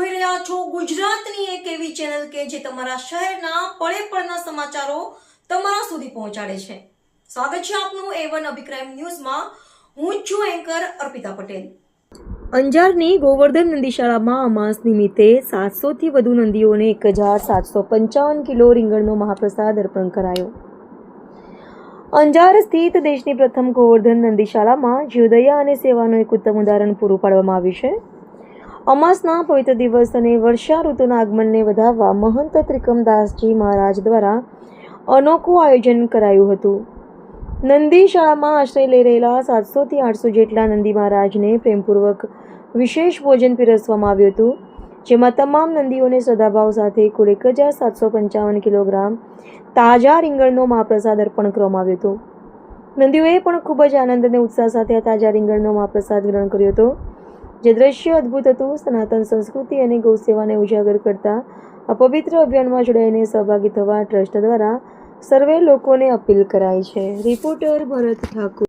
જોઈ રહ્યા છો ગુજરાતની એક એવી ચેનલ કે જે તમારા શહેરના પળે પળના સમાચારો તમારા સુધી પહોંચાડે છે। સ્વાગત છે આપનું A1 અભિક્રાઇમ ન્યૂઝમાં। હું છું એન્કર અર્પિતા પટેલ। અંજારની ગોવર્ધન નંદીશાળામાં અમાસ નિમિત્તે 700 થી વધુ નંદીઓને 1755 કિલો રીંગણનો મહાપ્રસાદ અર્પણ કરાયો। અંજાર સ્થિત દેશની પ્રથમ ગોવર્ધન નંદીશાળામાં જીવદયા અને સેવાનું એક ઉત્તમ ઉદાહરણ પૂરું પાડવામાં આવ્યું છે। અમાસના પવિત્ર દિવસ અને વર્ષા ઋતુના આગમનને વધાવવા મહંત ત્રિકમદાસજી મહારાજ દ્વારા અનોખું આયોજન કરાયું હતું। નંદી શાળામાં આશ્રય લઈ રહેલા 700 થી 800 જેટલા નંદી મહારાજને પ્રેમપૂર્વક વિશેષ ભોજન પીરસવામાં આવ્યું હતું, જેમાં તમામ નંદીઓને શ્રદ્ધાભાવ સાથે કુલ 1755 કિલોગ્રામ તાજા રીંગણનો મહાપ્રસાદ અર્પણ કરવામાં આવ્યો હતો। નંદીઓએ પણ ખૂબ જ આનંદ અને ઉત્સાહ સાથે આ તાજા રીંગણનો મહાપ્રસાદ ગ્રહણ કર્યો હતો, જે દ્રશ્ય અદ્ભુત હતું। સનાતન સંસ્કૃતિ અને ગૌ સેવાને ઉજાગર કરતા આ પવિત્ર અભિયાનમાં જોડાઈને સહભાગી થવા ટ્રસ્ટ દ્વારા સર્વે લોકોને અપીલ કરાઈ છે। રિપોર્ટર ભરત ઠાકુર।